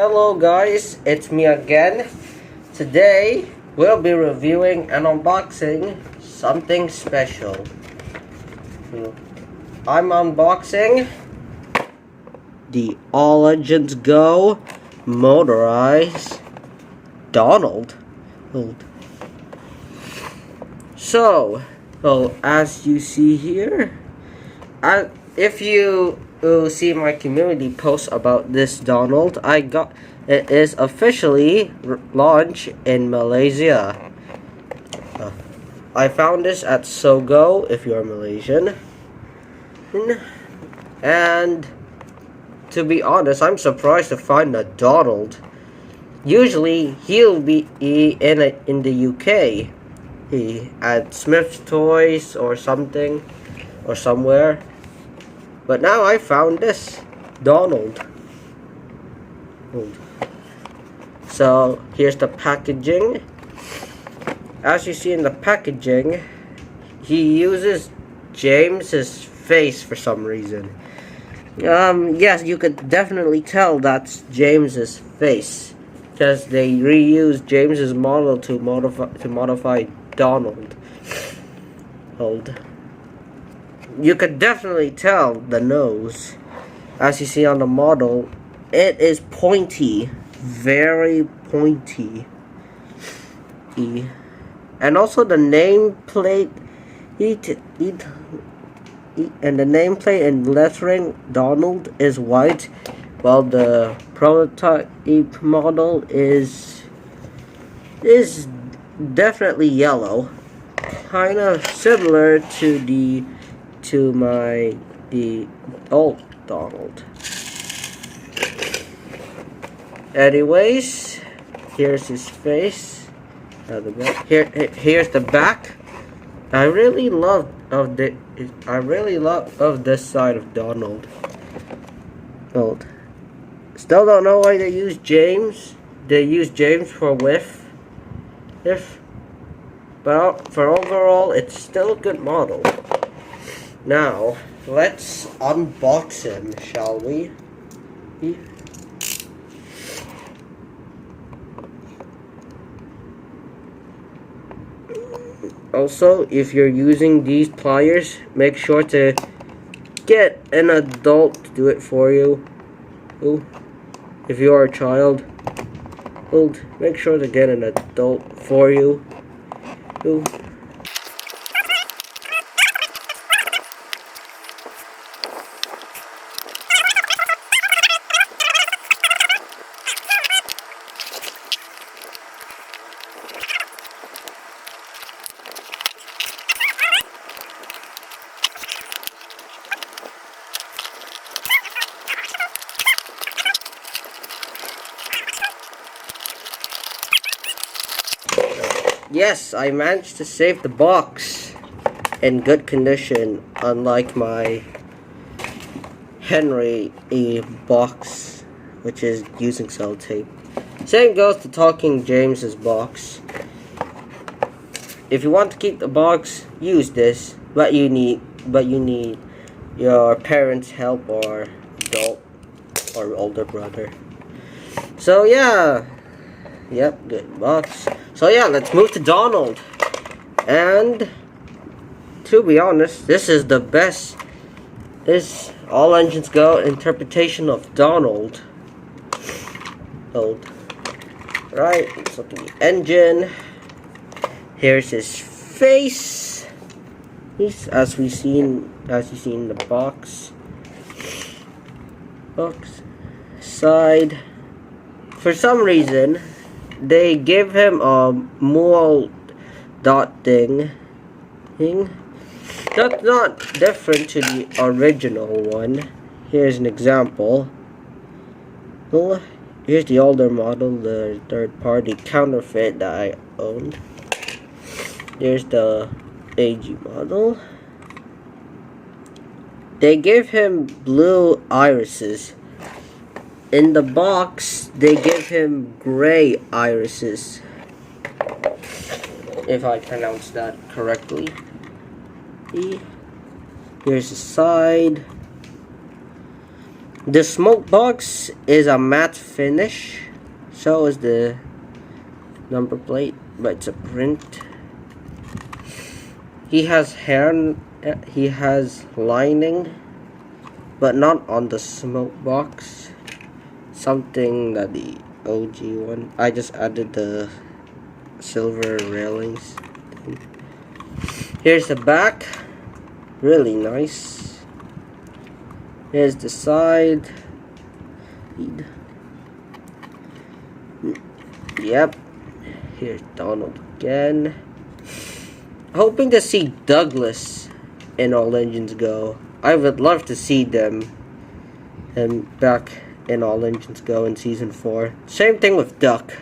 Hello guys, it's me again. Today we'll be reviewing and unboxing something special. I'm unboxing the All Engines Go Motorized Donald. So, as you see here, if you see my community post about this Donald, it is officially launched in Malaysia. I found this at Sogo if you're Malaysian, and to be honest, I'm surprised to find a Donald. Usually he'll be in the UK, at Smith's Toys or something, or somewhere. But now I found this Donald. So here's the packaging. As you see in the packaging, he uses James's face for some reason. Yes, you could definitely tell that's James's face, because they reused James's model to modify Donald. You could definitely tell the nose. As you see on the model, it is pointy, very pointy. And also the nameplate, and the nameplate and lettering Donald is white, while the prototype model is definitely yellow, kind of similar to the old Donald. Anyways, here's his face. Here's the back. I really love this side of Donald. Still don't know why they use James. They use James for but for overall, it's still a good model. Now, let's unbox him, shall we? Also, if you're using these pliers, make sure to get an adult to do it for you. If you are a child, make sure to get an adult for you. Yes, I managed to save the box in good condition, unlike my Henry box, which is using sellotape. Same goes to Talking James's box. If you want to keep the box, use this, but you need your parents' help or adult or older brother. So yeah. Yep, good box. So yeah, let's move to Donald. And to be honest, this is the best. This All Engines Go interpretation of Donald. Right, let's look at the engine. Here's his face. As you see in the box. Side. For some reason, they give him a mold dot thing. That's not different to the original one. Here's an example. Here's the older model, the third-party counterfeit that I owned. Here's the AEG model. They give him blue irises. In the box, they give him gray irises, if I pronounce that correctly. Here's the side. The smoke box is a matte finish. So is the number plate, but it's a print. He has hair. He has lining, but not on the smoke box. Something that the OG one. I just added the silver railings. Here's the back. Really nice. Here's the side. Yep. Here's Donald again. Hoping to see Douglas in All Engines Go. I would love to see them back in All Engines Go in Season 4. Same thing with Duck.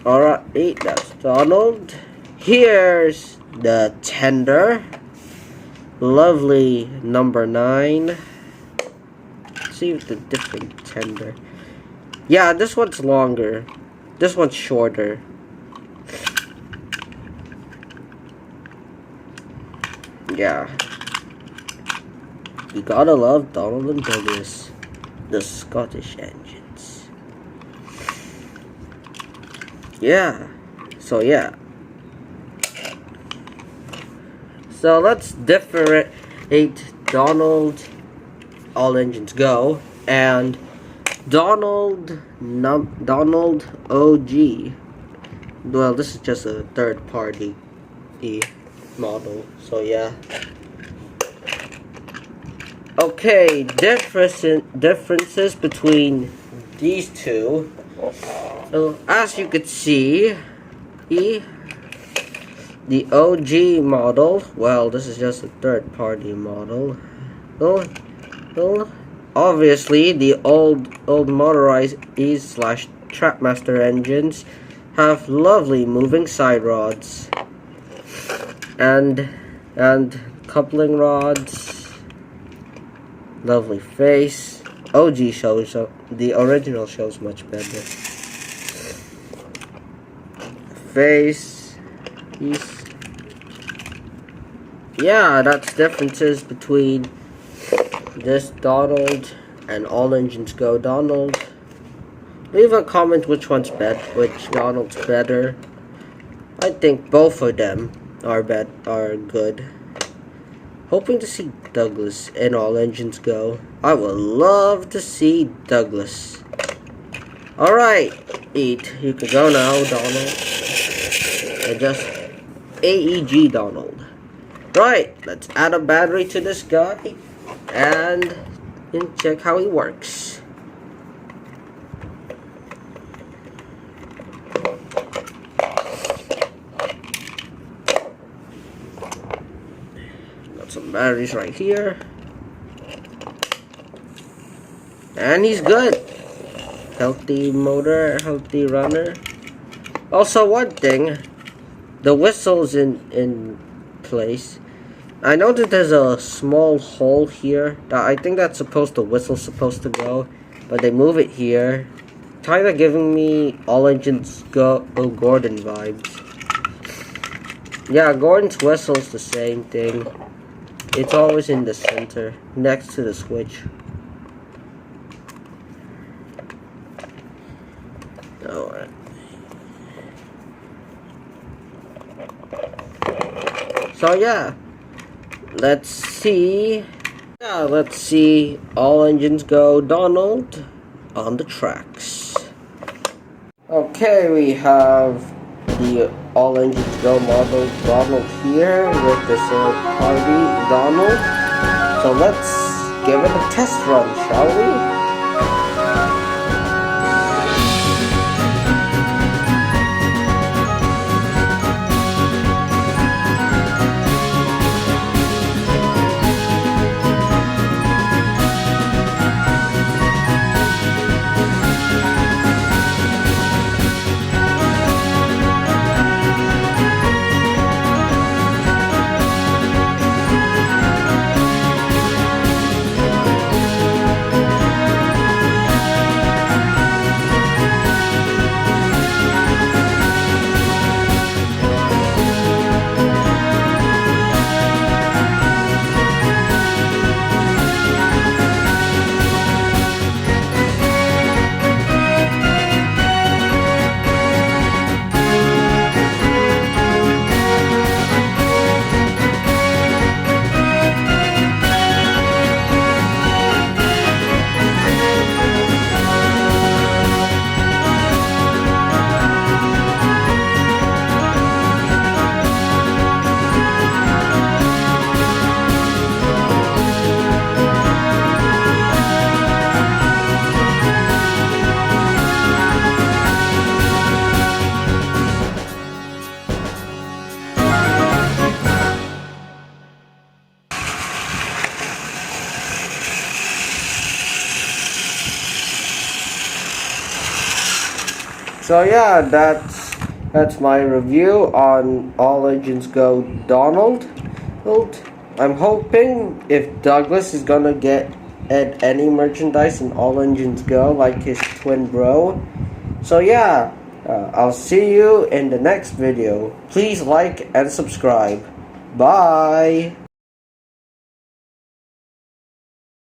Alright, that's Donald. Here's the tender. Lovely number 9. Let's see if the different tender. Yeah, this one's longer. This one's shorter. Yeah. You gotta love Donald and Douglas, the Scottish engines. Yeah. So yeah. So let's differentiate Donald All Engines Go and Donald OG. Well, this is just a third party model. So yeah. Okay, differences between these two. So as you could see, the OG model, well, this is just a third party model. Well, obviously the old motorized Trapmaster engines have lovely moving side rods and coupling rods. Lovely face. OG shows up. The original shows much better. Face. Yeah, that's differences between this Donald and All Engines Go Donald. Leave a comment which which Donald's better. I think both of them are good. Hoping to see Douglas in All Engines Go. I would love to see Douglas. Alright, you can go now, Donald. And just AEG Donald. Right, let's add a battery to this guy and check how he works. Got some batteries right here. And he's good. Healthy motor, healthy runner. Also, one thing, the whistle's in place. I know that there's a small hole here. I think that's the whistle's supposed to go, but they move it here. Kinda giving me All Engines Go Gordon vibes. Yeah, Gordon's whistle's the same thing. It's always in the center, next to the switch. Alright. So yeah, let's see. Yeah, let's see All Engines Go Donald on the tracks. Okay, we have the All Engines Go model Donald here with the third party Donald. So let's give it a test run, shall we? So yeah, that's my review on All Engines Go Donald. I'm hoping if Douglas is gonna get any merchandise in All Engines Go like his twin bro. So yeah, I'll see you in the next video. Please like and subscribe. Bye!